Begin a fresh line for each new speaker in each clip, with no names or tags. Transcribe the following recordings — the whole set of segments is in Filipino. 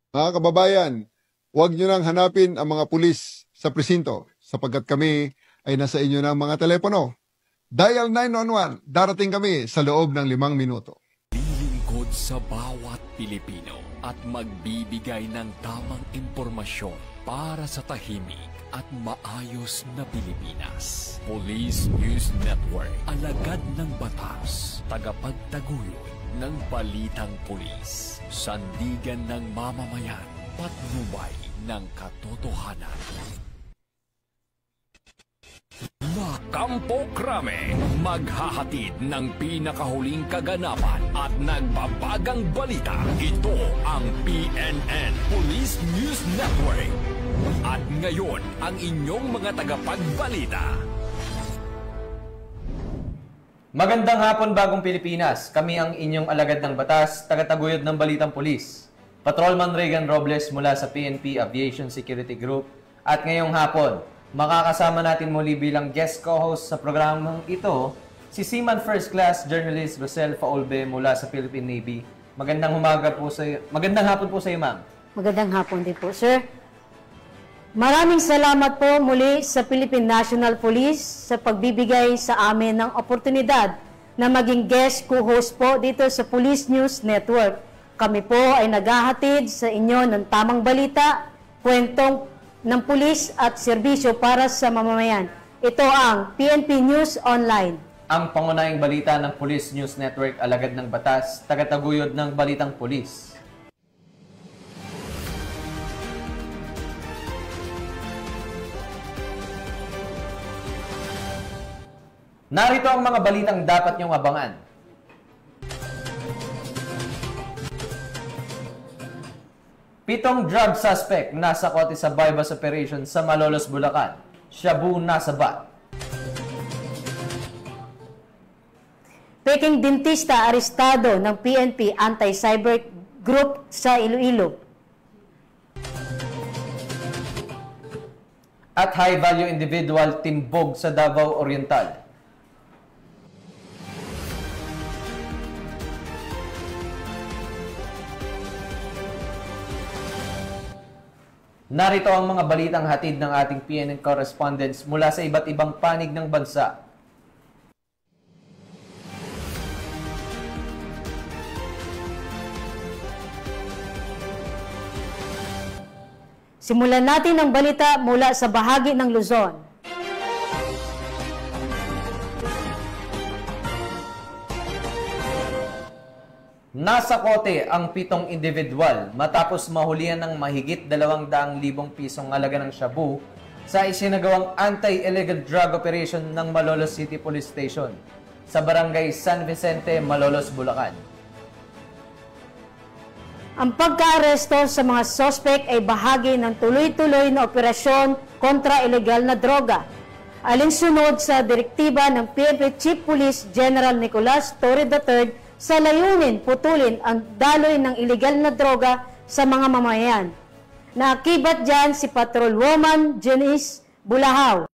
Mga kababayan, huwag nyo nang hanapin ang mga pulis sa presinto sapagkat kami ay nasa inyo ng mga telepono. Dial 911, darating kami sa loob ng 5 minuto.
Lilingkod sa bawat Pilipino at magbibigay ng tamang impormasyon para sa tahimik at maayos na Pilipinas. Police News Network, alagad ng batas, tagapagtaguyod ng balitang pulis, sandigan ng mamamayan, patnubay ng katotohanan. Kampo Krame, maghahatid ng pinakahuling kaganapan at nagbabagang balita. Ito ang PNN Police News Network. At ngayon, ang inyong mga tagapagbalita.
Magandang hapon, Bagong Pilipinas. Kami ang inyong alagad ng batas, tagataguyod ng Balitang Pulis. Patrolman Regan Robles mula sa PNP Aviation Security Group. At ngayong hapon, makakasama natin muli bilang guest co-host sa programang ito, si Seaman First Class Journalist Rosel Faulbe mula sa Philippine Navy. Magandang hapon po sa iyo, ma'am.
Magandang hapon din po, sir. Maraming salamat po muli sa Philippine National Police sa pagbibigay sa amin ng oportunidad na maging guest co-host po dito sa Police News Network. Kami po ay naghahatid sa inyo ng tamang balita, kwentong ng pulis at serbisyo para sa mamamayan. Ito ang PNP News Online.
Ang pangunahing balita ng Police News Network, alagad ng batas, tagataguyod ng Balitang Pulis. Narito ang mga balitang dapat niyong abangan. Pitong drug suspect nasa kote sa bypass operation sa Malolos, Bulacan. Shabu nasabat.
Peking dentista arestado ng PNP Anti-Cyber Group sa Iloilo.
At high-value individual timbog sa Davao Oriental. Narito ang mga balitang hatid ng ating PNN correspondents mula sa iba't ibang panig ng bansa.
Simulan natin ang balita mula sa bahagi ng Luzon.
Nasa kote ang 7 individual matapos mahulihan ng mahigit 200,000 pisong halaga ng shabu sa isinagawang anti-illegal drug operation ng Malolos City Police Station sa barangay San Vicente, Malolos, Bulacan.
Ang pagka-aresto sa mga sospek ay bahagi ng tuloy-tuloy na operasyon kontra ilegal na droga. Alinsunod sa direktiba ng PNP Chief Police General Nicolas Torre III sa layunin putulin ang daloy ng ilegal na droga sa mga mamayan. Naakibat dyan si Patrolwoman Janice Bulahaw.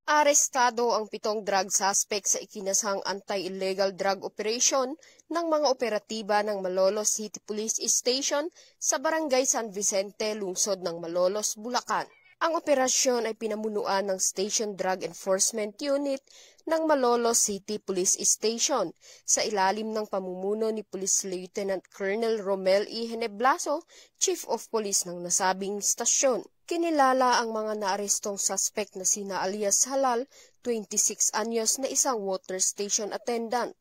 Arestado ang 7 drug suspect sa ikinasang anti-illegal drug operation ng mga operatiba ng Malolos City Police Station sa barangay San Vicente, lungsod ng Malolos, Bulacan. Ang operasyon ay pinamunuan ng Station Drug Enforcement Unit ng Malolos City Police Station sa ilalim ng pamumuno ni Police Lieutenant Colonel Romel E. Heneblaso, Chief of Police ng nasabing istasyon. Kinilala ang mga naarestong suspect na sina alias Halal, 26 anyos na isang water station attendant,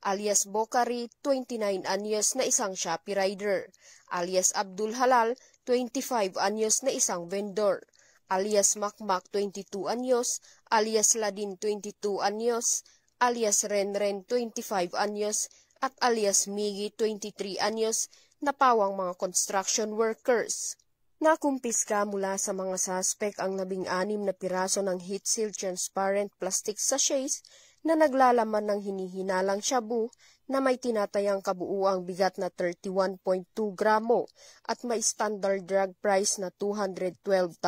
alias Bokari, 29 anyos na isang Shopee rider, alias Abdul Halal, 25 anyos na isang vendor, alias Makmak, 22 anyos, alias Ladin, 22 anyos, alias Renren, 25 anyos, at alias Migi, 23 anyos, na pawang mga construction workers. Nakumpiska mula sa mga suspect ang 16 na piraso ng heat seal transparent plastic sachets na naglalaman ng hinihinalang shabu na may tinatayang kabuuang bigat na 31.2 gramo at may standard drug price na 212,160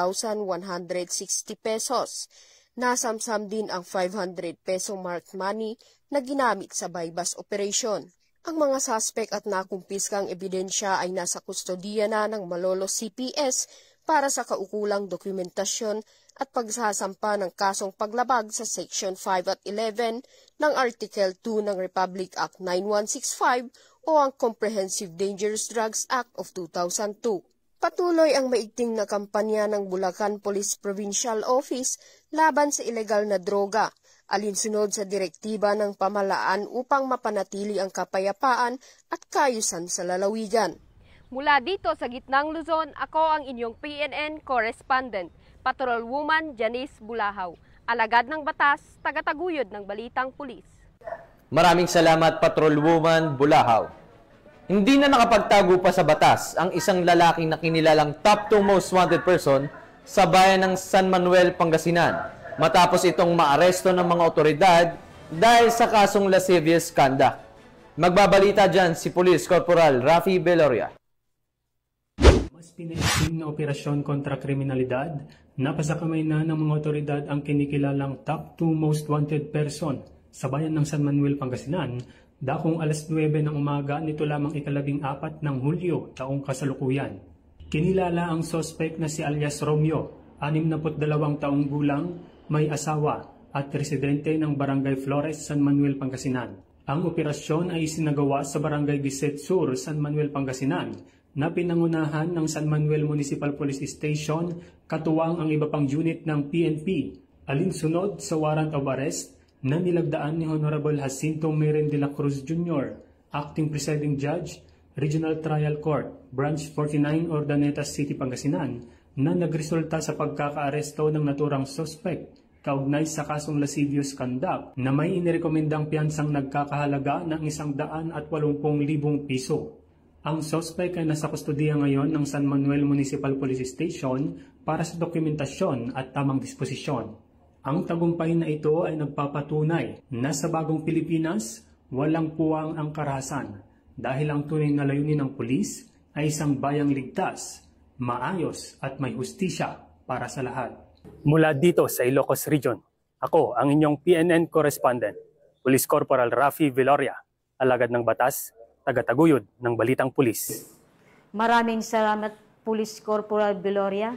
pesos. Nasamsam din ang 500 peso marked money na ginamit sa bypass operation. Ang mga suspect at nakumpiskang ebidensya ay nasa kustodiya na ng Malolos CPS para sa kaukulang dokumentasyon at pagsasampa ng kasong paglabag sa Section 5 at 11 ng Article 2 ng Republic Act 9165 o ang Comprehensive Dangerous Drugs Act of 2002. Patuloy ang maigting na kampanya ng Bulacan Police Provincial Office laban sa ilegal na droga, alinsunod sa direktiba ng pamahalaan upang mapanatili ang kapayapaan at kaayusan sa lalawigan.
Mula dito sa gitnang Luzon, ako ang inyong PNN correspondent, Patrolwoman Janice Bulahaw, alagad ng batas, tagataguyod ng balitang pulis.
Maraming salamat, Patrolwoman Bulahaw. Hindi na nakapagtago pa sa batas ang isang lalaking na kinilalang top 2 most wanted person sa bayan ng San Manuel, Pangasinan, matapos itong maaresto ng mga otoridad dahil sa kasong lascivious conduct. Magbabalita dyan si Police Corporal Rafi Veloria.
Mas pinaigting na operasyon kontra kriminalidad, napasakamay na ng mga otoridad ang kinikilalang top 2 most wanted person sa bayan ng San Manuel, Pangasinan, dakong alas 9 ng umaga nito lamang ika-14 ng Hulyo taong kasalukuyan. Kinilala ang suspect na si alias Romeo, 62 taong gulang, may asawa at residente ng Barangay Flores, San Manuel, Pangasinan. Ang operasyon ay isinagawa sa Barangay Giset Sur, San Manuel, Pangasinan, na pinangunahan ng San Manuel Municipal Police Station, katuwang ang iba pang unit ng PNP, alinsunod sa warrant of arrest na nilagdaan ni Honorable Jacinto Miren de la Cruz Jr., Acting Presiding Judge, Regional Trial Court, Branch 49, Ordanetas City, Pangasinan, na nagresulta sa pagkakaaresto ng naturang suspect kaugnay sa kasong lascivious conduct na may inirekomendang piyansang nagkakahalaga ng 180,000 piso. Ang suspect ay nasa kustodiya ngayon ng San Manuel Municipal Police Station para sa dokumentasyon at tamang disposisyon. Ang tagumpay na ito ay nagpapatunay na sa bagong Pilipinas, walang puwang ang karahasan dahil ang tunay na layunin ng pulis ay isang bayang ligtas, maayos at may hustisya para sa lahat. Mula dito sa Ilocos Region, ako ang inyong PNN correspondent, Police Corporal Rafi Veloria, alagad ng batas, tagataguyod ng balitang pulis.
Maraming salamat, Police Corporal Veloria.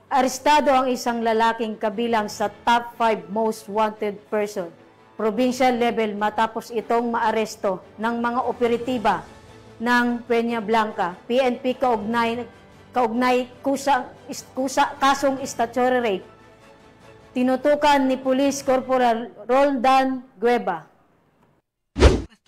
Arestado ang isang lalaking kabilang sa top 5 most wanted person, provincial level, matapos itong maaresto ng mga operatiba ng Peña Blanca, PNP kaugnay kasong statutory rape. Tinutukan ni Police Corporal Roldan Gueva.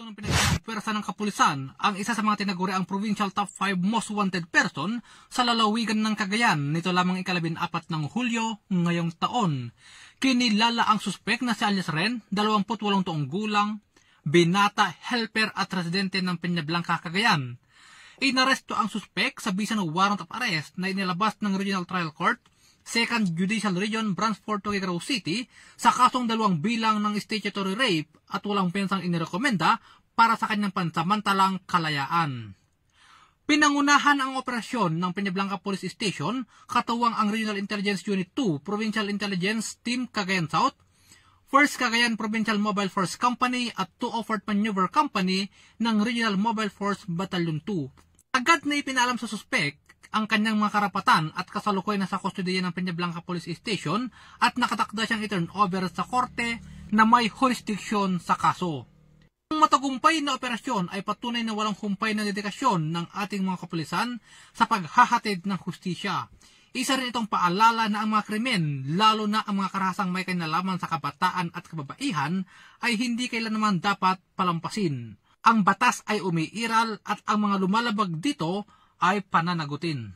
Ng pinagpwersa ng kapulisan ang isa sa mga tinaguriang provincial top 5 most wanted person sa lalawigan ng Cagayan nito lamang ika-14 ng Hulyo ngayong taon. Kinilala ang suspek na si alias Ren, 28 taong gulang, binata, helper at residente ng Peña Blanca, Cagayan. Inaresto ang suspek sa bisa ng warrant of arrest na inilabas ng Regional Trial Court, 2nd Judicial Region, Branch 4, Tuguegarao City, sa kasong 2 bilang ng statutory rape at walang pensang inirekomenda para sa kanyang pansamantalang kalayaan. Pinangunahan ang operasyon ng Peña Blanca Police Station, katuwang ang Regional Intelligence Unit 2, Provincial Intelligence Team Cagayan South, 1st Cagayan Provincial Mobile Force Company at 2 Maneuver Company ng Regional Mobile Force Battalion 2. Agad na ipinalam sa suspek ang kanyang mga karapatan at kasalukuyan na sa kustodiya ng Peña Blanca Police Station at nakatakda siyang i-turn over sa korte na may jurisdiksyon sa kaso. Ang matagumpay na operasyon ay patunay na walang humpay na dedikasyon ng ating mga kapulisan sa paghahatid ng hustisya. Isa rin itong paalala na ang mga krimen, lalo na ang mga karahasang may kinalaman sa kabataan at kababaihan, ay hindi kailanman dapat palampasin. Ang batas ay umiiral at ang mga lumalabag dito ay pananagutin.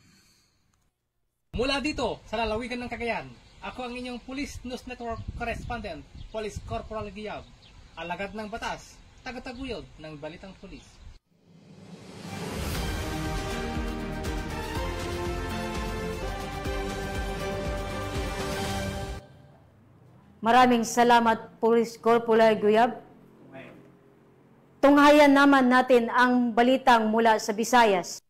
Mula dito sa lalawigan ng Cagayan, ako ang inyong Police News Network correspondent, Police Corporal Guiab, alagad ng batas, tagataguyod ng balitang pulis.
Maraming salamat, Police Corporal Guiab. Tunghayan naman natin ang balitang mula sa Visayas.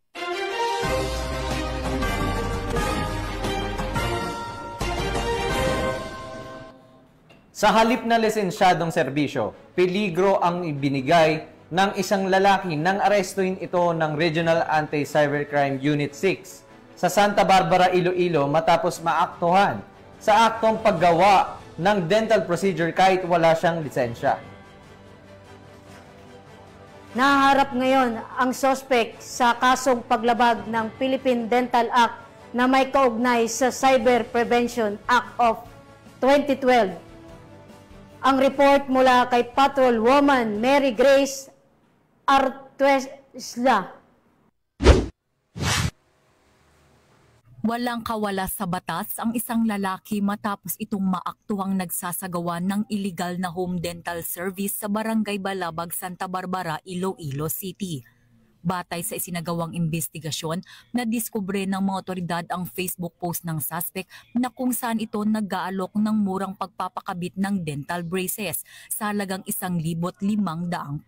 Sa halip na lisensyadong serbisyo, peligro ang ibinigay ng isang lalaki nang arestuhin ito ng Regional Anti-Cybercrime Unit 6 sa Santa Barbara, Iloilo matapos maaktuhan sa aktong paggawa ng dental procedure kahit wala siyang lisensya.
Naharap ngayon ang sospek sa kasong paglabag ng Philippine Dental Act na may kaugnay sa Cyber Prevention Act of 2012. Ang report mula kay Patrolwoman Mary Grace Artuesla.
Walang kawala sa batas ang isang lalaki matapos itong maaktuhang nagsasagawa ng illegal na home dental service sa Barangay Balabag, Santa Barbara, Iloilo City. Batay sa isinagawang investigasyon, nadiskubre ng mga otoridad ang Facebook post ng suspect na kung saan ito nag-aalok ng murang pagpapakabit ng dental braces sa halagang 1,500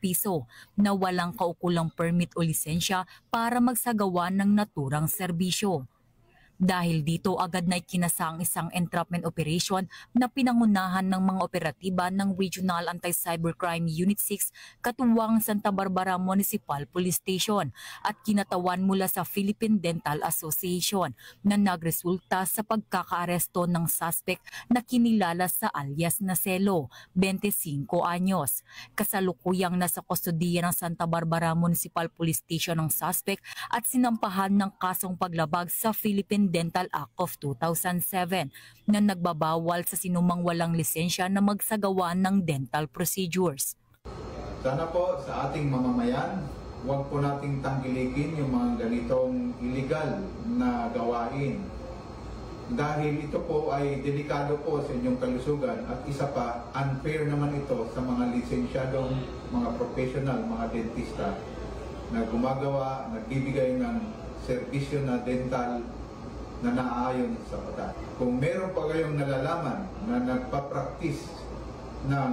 piso na walang kaukulang permit o lisensya para magsagawa ng naturang serbisyo. Dahil dito agad na ikinasa ang isang entrapment operation na pinangunahan ng mga operatiba ng Regional Anti-Cybercrime Unit 6 katuwang Santa Barbara Municipal Police Station at kinatawan mula sa Philippine Dental Association na nagresulta sa pagkakaaresto ng suspect na kinilala sa alias na Celo, 25 anyos. Kasalukuyang nasa kustodiya ng Santa Barbara Municipal Police Station ng suspect at sinampahan ng kasong paglabag sa Philippine Dental Act of 2007 na nagbabawal sa sinumang walang lisensya na magsagawa ng dental procedures.
Sana po sa ating mamamayan, huwag po nating tangkilikin yung mga ganitong illegal na gawain. Dahil ito po ay delikado po sa inyong kalusugan at isa pa, unfair naman ito sa mga lisensyadong mga professional, mga dentista na gumagawa, nagbibigay ng serbisyo na dental na naaayon sa batas. Kung meron pa kayong nalalaman na nagpa-practice ng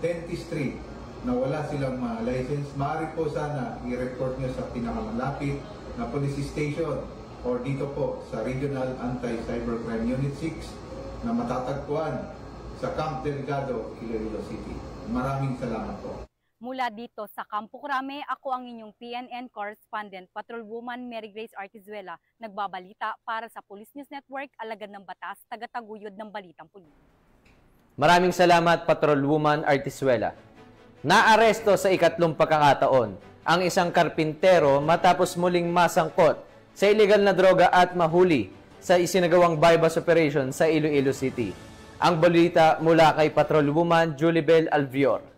dentistry na wala silang mga license, maaari po sana i-report nyo sa pinakamalapit na police station o dito po sa Regional Anti-Cybercrime Unit 6 na matatagpuan sa Camp Delgado, Iloilo City. Maraming salamat po.
Mula dito sa Campo Crame, ako ang inyong PNN correspondent, Patrolwoman Mary Grace Artizuela, nagbabalita para sa Police News Network, alagad ng batas, tagataguyod ng balitang pulis.
Maraming salamat, Patrolwoman Artizuela. Naaresto sa ikatlong pagkakataon ang isang karpintero matapos muling masangkot sa illegal na droga at mahuli sa isinagawang bypass operation sa Iloilo City. Ang balita mula kay Patrolwoman Julibel Alvior.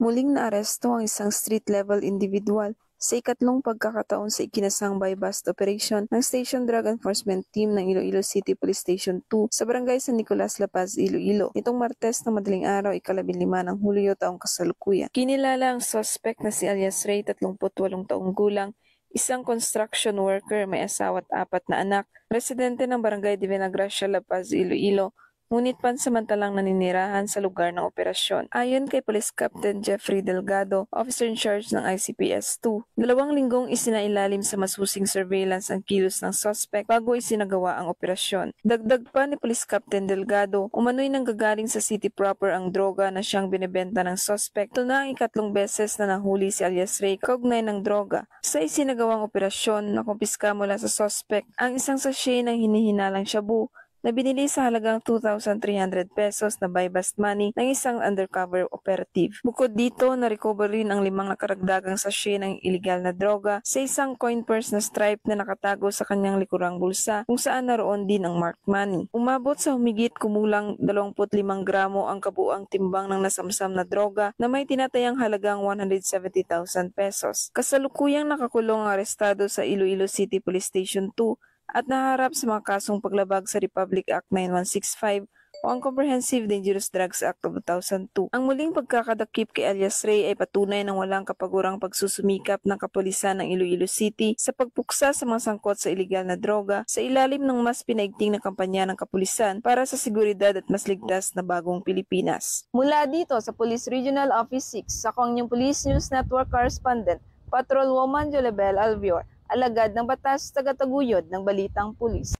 Muling naaresto ang isang street-level individual sa ikatlong pagkakataon sa ikinasang bypass operation ng Station Drug Enforcement Team ng Iloilo City Police Station 2 sa Barangay San Nicolas, La Paz, Iloilo. Nitong Martes na madaling araw, 15 ng Hulyo taong kasalukuyan. Kinilala ang suspect na si alias Ray, 38 taong gulang, isang construction worker, may asawa at 4 na anak, residente ng Barangay Divina Gracia, La Paz, Iloilo, ngunit pansamantalang naninirahan sa lugar ng operasyon. Ayon kay Police Captain Jeffrey Delgado, officer in charge ng ICPS-2, 2 linggong isinailalim sa masusing surveillance ang kilos ng suspect bago isinagawa ang operasyon. Dagdag pa ni Police Captain Delgado, umano'y nanggagaling sa city proper ang droga na siyang binebenta ng suspect. Ito na ang ikatlong beses na nahuli si alias Ray kaugnay ng droga. Sa isinagawang operasyon, nakumpiska mula sa suspect ang isang sachet ng hinihinalang shabu na binili sa halagang 2,300 pesos na buy-bust money ng isang undercover operative. Bukod dito, na-recover rin ang 5 nakaragdagang sachet ng illegal na droga sa isang coin purse na stripe na nakatago sa kanyang likurang bulsa kung saan naroon din ang marked money. Umabot sa humigit kumulang 25 gramo ang kabuang timbang ng nasamsam na droga na may tinatayang halagang 170,000 pesos. Kasalukuyang nakakulong ang arestado sa Iloilo City Police Station 2 at naharap sa mga kasong paglabag sa Republic Act 9165 o ang Comprehensive Dangerous Drugs Act of 2002. Ang muling pagkakadakip kay alias Ray ay patunay ng walang kapagurang pagsusumikap ng kapulisan ng Iloilo City sa pagpuksa sa mga sangkot sa iligal na droga sa ilalim ng mas pinaigting na kampanya ng kapulisan para sa seguridad at mas ligtas na bagong Pilipinas. Mula dito sa Police Regional Office 6, ako ang inyong Police News Network correspondent, Patrolwoman Julibel Alvior, alagad ng batas, tagataguyod ng balitang pulis.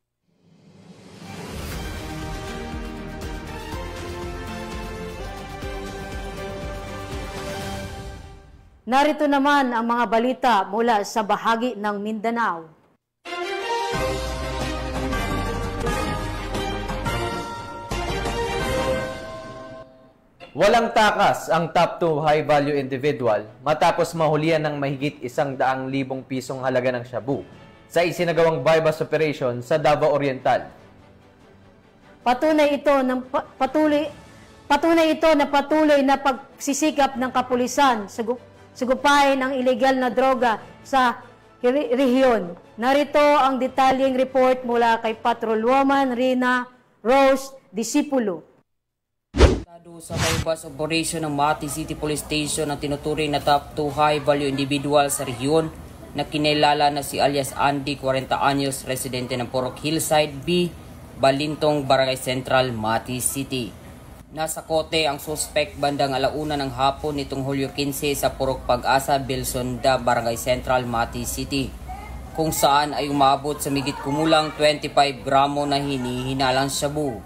Narito naman ang mga balita mula sa bahagi ng Mindanao.
Walang takas ang top 2 high-value individual matapos mahulihan ng mahigit 100,000 pisong halaga ng shabu sa isinagawang bypass operation sa Davao Oriental.
Patunay ito na patuloy na pagsisikap ng kapulisan sa gupain ng ilegal na droga sa rehiyon. Narito ang detalyeng report mula kay Patrolwoman Rina Rose Disipulo.
Sa bypass operation ng Mati City Police Station ang tinuturing na top 2 high-value individual sa rehiyon na kinilala na si alias Andy, 40 anyos, residente ng Purok Hillside B, Balintong, Barangay Central, Mati City. Nasa kote ang suspect bandang 1:00 ng hapon nitong Hulyo 15 sa Purok Pag-asa, Bilsonda, Barangay Central, Mati City, kung saan ay umabot sa migit kumulang 25 gramo na hinihinalang shabu.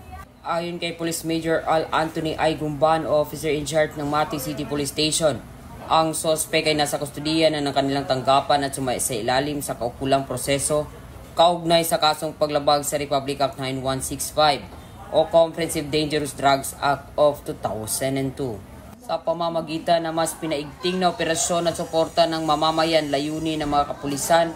Ayon kay Police Major Al Anthony I. Gumban, officer in charge ng Mati City Police Station, ang suspect ay nasa kustudiya na ng kanilang tanggapan at sumai sa ilalim sa kaukulang proseso kaugnay sa kasong paglabag sa Republic Act 9165 o Comprehensive Dangerous Drugs Act of 2002. Sa pamamagitan na mas pinaigting na operasyon at suporta ng mamamayan, layunin ng mga kapulisan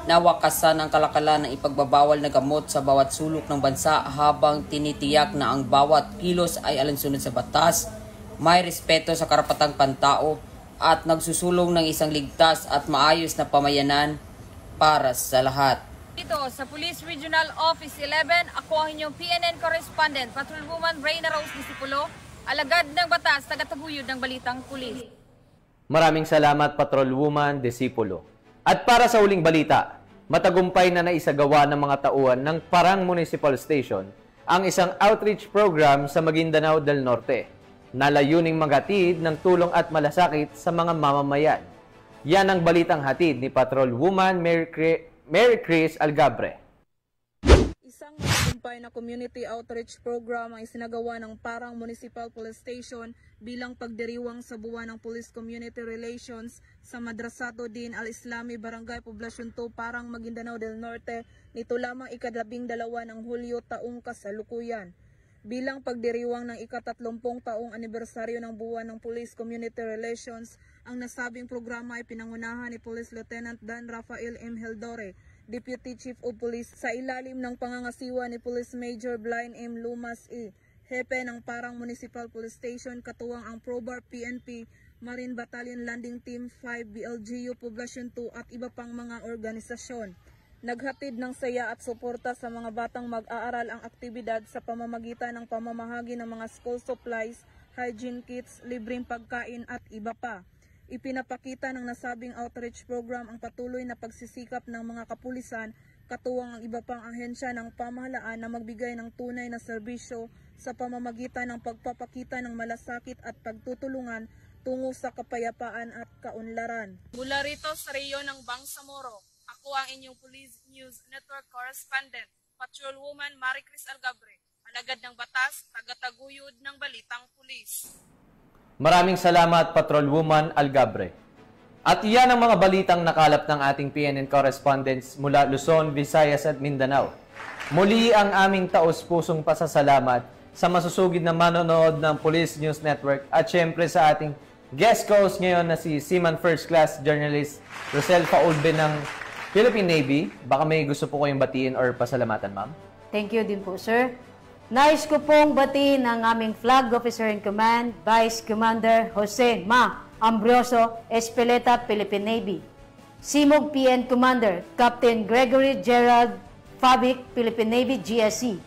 na wakasan ang kalakalan ng ipagbabawal na gamot sa bawat sulok ng bansa habang tinitiyak na ang bawat kilos ay alinsunod sa batas, may respeto sa karapatang pantao at nagsusulong ng isang ligtas at maayos na pamayanan para sa lahat.
Dito sa Police Regional Office 11, ako ang inyong PNN Correspondent, Patrolwoman Reyna Rose Disipulo, alagad ng batas, tagataguyod ng balitang pulis.
Maraming salamat, Patrolwoman Disipulo. At para sa huling balita, matagumpay na naisagawa ng mga tauhan ng Parang Municipal Station ang isang outreach program sa Maguindanao del Norte na layuning maghatid ng tulong at malasakit sa mga mamamayan. Yan ang balitang hatid ni Patrolwoman Mary Chris Algabre.
Isang matagumpay na community outreach program ang isinagawa ng Parang Municipal Police Station bilang pagdiriwang sa buwan ng Police Community Relations sa Madrasado Din Al-Islami, Barangay Poblacion 2, Parang, Maguindanao del Norte, nito lamang ika-12 ng Hulyo taong kasalukuyan. Bilang pagdiriwang ng ika-30 taong anibersaryo ng buwan ng Police Community Relations, ang nasabing programa ay pinangunahan ni Police Lieutenant Dan Rafael M. Heldore, Deputy Chief of Police, sa ilalim ng pangangasiwa ni Police Major Blaine M. Lumas E., Hepe ng Parang Municipal Police Station, katuwang ang PROBAR PNP, Marine Battalion Landing Team 5, BLGU Poblacion 2 at iba pang mga organisasyon. Naghatid ng saya at suporta sa mga batang mag-aaral ang aktibidad sa pamamagitan ng pamamahagi ng mga school supplies, hygiene kits, libreng pagkain at iba pa. Ipinapakita ng nasabing outreach program ang patuloy na pagsisikap ng mga kapulisan, katuwang ang iba pang ahensya ng pamahalaan na magbigay ng tunay na serbisyo sa pamamagitan ng pagpapakita ng malasakit at pagtutulungan tungo sa kapayapaan at kaunlaran. Mula rito sa rehiyon ng Bangsamoro, ako ang inyong Police News Network Correspondent, Patrolwoman Mary Chris Algabre, alagad ng batas, tagataguyod ng balitang pulis.
Maraming salamat, Patrolwoman Algabre. At iyan ang mga balitang nakalap ng ating PNN correspondents mula Luzon, Visayas at Mindanao. Muli ang aming taos-pusong pasasalamat sa masusugid na manonood ng Police News Network at syempre sa ating guest host ngayon na si Seaman First Class Journalist Rosel Faulbe ng Philippine Navy. Baka may gusto po kayong batiin or pasalamatan, ma'am?
Thank you din po, sir. Nais ko pong batiin ang aming Flag Officer in Command, Vice Commander Jose Ma Ambrioso Espeleta, Philippine Navy. Simog PN Commander, Captain Gregory Gerald Fabic, Philippine Navy, GSC.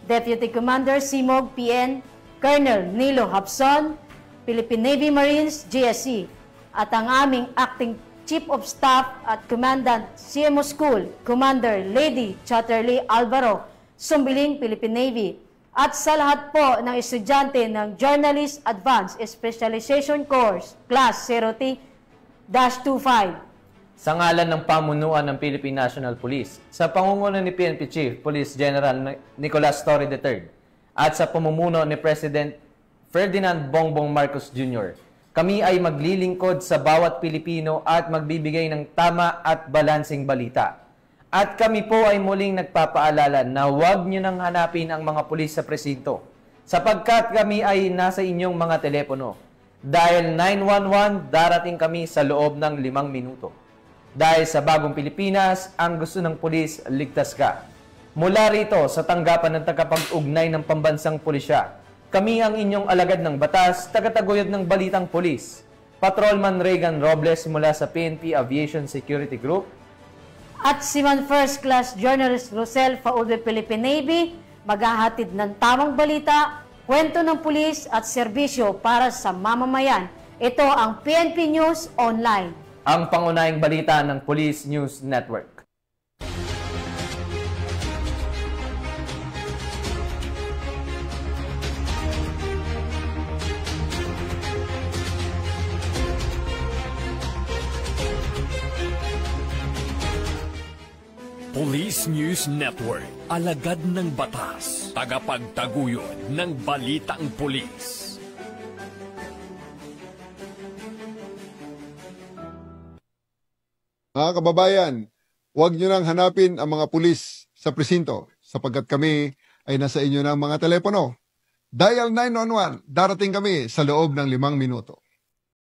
Deputy Commander Simog PN, Colonel Nilo Hapson, Philippine Navy Marines, GSC. At ang aming Acting Chief of Staff at Commandant CMO School, Commander Lady Chatterley Alvaro, Sumbiling, Philippine Navy. At sa lahat po ng estudyante ng Journalist Advanced Specialization Course, Class 0T-25.
Sa ngalan ng pamunuan ng Philippine National Police, sa pangunguna ni PNP Chief Police General Nicolas Torre III, at sa pamumuno ni President Ferdinand Bongbong Marcos Jr., Kami ay maglilingkod sa bawat Pilipino at magbibigay ng tama at balansing balita. At kami po ay muling nagpapaalala na huwag nyo nang hanapin ang mga pulis sa presinto sapagkat kami ay nasa inyong mga telepono. Dahil 911, darating kami sa loob ng 5 minuto. Dahil sa bagong Pilipinas, ang gusto ng pulis, ligtas ka. Mula rito sa tanggapan ng tagapag-ugnay ng pambansang pulisya, kami ang inyong alagad ng batas, tagataguyod ng balitang pulis. Patrolman Regan Robles mula sa PNP Aviation Security Group.
At si Man First Class Journalist Rosel Faulde Philippine Navy, maghahatid ng tamang balita, kwento ng pulis at serbisyo para sa mamamayan. Ito ang PNP News Online.
Ang pangunahing balita ng Police News Network.
Police News Network, alagad ng batas, tagapagtaguyod ng balitang pulis.
Mga kababayan, huwag nyo nang hanapin ang mga pulis sa presinto sapagkat kami ay nasa inyo ng mga telepono. Dial 911, darating kami sa loob ng 5 minuto.